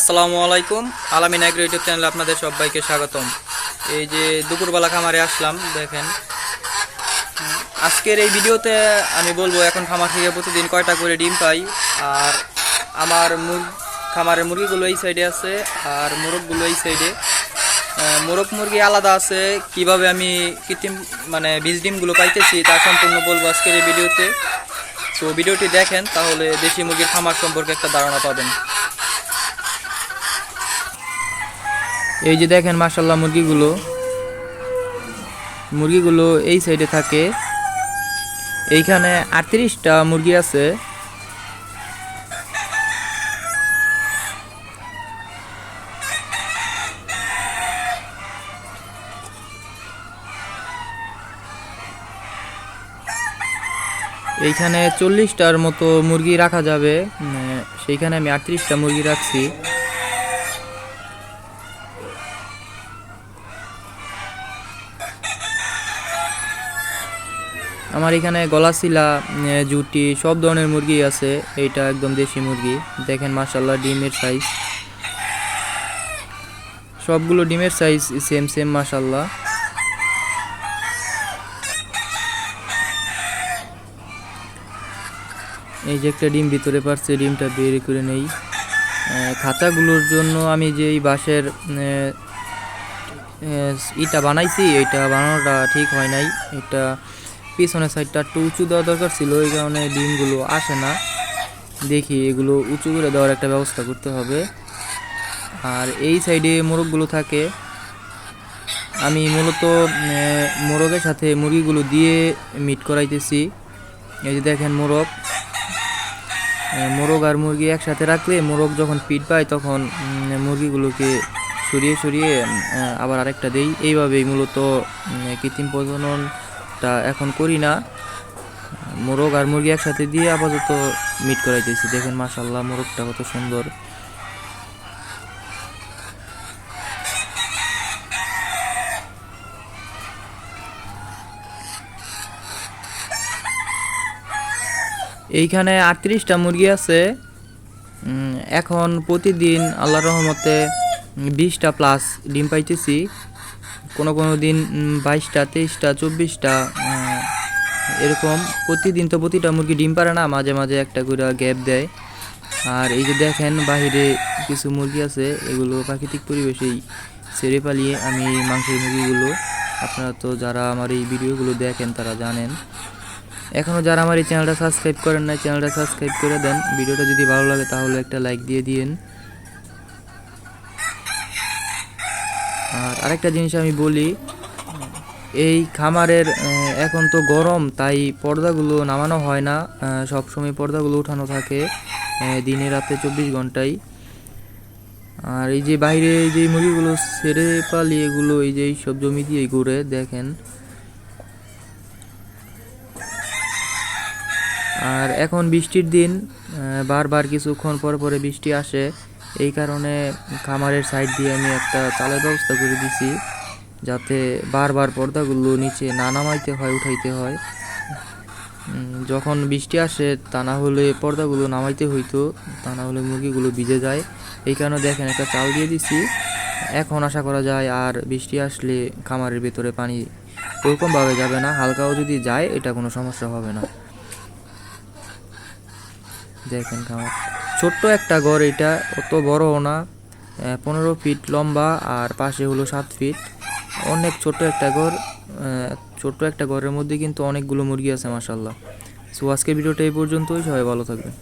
আসসালামু আলাইকুম। আলামিন এগ্রো ইউটিউব চ্যানেলে আপনাদের সবাইকে স্বাগতম। এই যে দুপুরবেলা খামারে আসলাম, দেখেন আজকের এই ভিডিওতে আমি বলবো এখন খামার থেকে প্রতিদিন কয়টা করে ডিম পাই, আর আমার খামারের মুরগিগুলো এই সাইডে আছে আর মোরগগুলো এই সাইডে। মোরগ মুরগি আলাদা আছে, কিভাবে আমি কৃত্রিম বীজ ডিমগুলো পাইতেছি তা সম্পূর্ণ বলবো আজকের এই ভিডিওতে। তো ভিডিওটি দেখেন, তাহলে দেশি মুরগির খামার সম্পর্কে একটা ধারণা পাবেন। এই যে দেখেন মাশাআল্লাহ মুরগিগুলো এই সাইডে থাকে। এইখানে 38টা মুরগি আছে। এইখানে 40টার মতো মুরগি রাখা যাবে, সেইখানে আমি 38টা মুরগি রাখছি। আমার এখানে গলাশিলা, জুটি সব ধরনের মুরগি আছে। এইটা একদম দেশি মুরগি, দেখেন মাশাআল্লাহ ডিমের সাইজ, সবগুলো ডিমের সাইজ সেম মাশাআল্লাহ। এই যে একটা ডিম ভিতরে পারছে, ডিমটা বের করে নেই। খাঁচাগুলোর জন্য আমি যে এই বাঁশের ইটা বানাইছি, এইটা বানানোটা ঠিক হয় নাই। এটা পিছনের সাইডটা একটু উঁচু দেওয়া দরকার ছিল, এই কারণে ডিমগুলো আসে না। দেখি এগুলো উঁচু করে দেওয়ার একটা ব্যবস্থা করতে হবে। আর এই সাইডে মোরগগুলো থাকে। আমি মূলত মোরগের সাথে মুরগিগুলো দিয়ে মিট করাইতেছি। এই যে দেখেন মোরগ আর মুরগি একসাথে রাখলে মোরগ যখন পিট পায় তখন মুরগিগুলোকে সরিয়ে আবার আরেকটা দেই। এইভাবেই মূলত কৃত্রিম প্রজননটা এখন করি না। মোরগ আর মুরগি একসাথে দিয়ে আপাতত মিট করাইতেছি। দেখেন মাশাআল্লাহ মোরগটা কত সুন্দর। এইখানে 38টা মুরগি আছে। এখন প্রতিদিন আল্লাহর রহমতে 20টা প্লাস ডিম পাইতেছি। কোনো দিন 22টা, 23টা, 24টা এরকম। প্রতিদিন তো প্রতিটা মুরগি ডিম পারে না, মাঝে মাঝে একটা করে গ্যাপ দেয়। আর এই যে দেখেন বাহিরে কিছু মুরগি আছে, এগুলো প্রাকৃতিক পরিবেশেই ছেড়ে পালিয়ে আমি মাংসের মুরগিগুলো। আপনারা তো যারা আমার এই ভিডিওগুলো দেখেন তারা জানেন। এখনও যারা আমার এই চ্যানেলটা সাবস্ক্রাইব করেন না, চ্যানেলটা সাবস্ক্রাইব করে দেন। ভিডিওটা যদি ভালো লাগে তাহলে একটা লাইক দিয়ে দিন। আর আরেকটা জিনিস আমি বলি, এই খামারের এখন তো গরম, তাই পর্দাগুলো নামানো হয় না। সবসময় পর্দাগুলো উঠানো থাকে দিনে রাতে 24 ঘন্টায়। আর এই যে বাইরে এই যে মুরগিগুলো ছেড়ে পালি, এগুলো এই যে সব জমি দিয়ে ঘুরে, দেখেন। আর এখন বৃষ্টির দিন, বারবার কিছুক্ষণ পরে বৃষ্টি আসে। এই কারণে খামারের সাইড দিয়ে আমি একটা চালের ব্যবস্থা করে দিছি, যাতে বারবার পর্দাগুলো নিচে না নামাইতে হয়, উঠাইতে হয়। যখন বৃষ্টি আসে তা না হলে পর্দাগুলো নামাইতে হইতো, তা না হলে মুরগিগুলো ভিজে যায়। এই কারণে দেখেন একটা চাল দিয়ে দিছি। এখন আশা করা যায় আর বৃষ্টি আসলে খামারের ভেতরে পানি ওরকমভাবে যাবে না, হালকাও যদি যায় এটা কোনো সমস্যা হবে না। দেখেন খামার ছোট্ট একটা ঘর, এটা অত বড়ও না, 15 ফিট লম্বা আর পাশে হলো 7 ফিট। অনেক ছোট একটা ঘর। ছোট্ট একটা ঘরের মধ্যে কিন্তু অনেকগুলো মুরগি আছে মাশাআল্লাহ। সো আজকের ভিডিওটা এই পর্যন্তই, সবাই ভালো থাকবেন।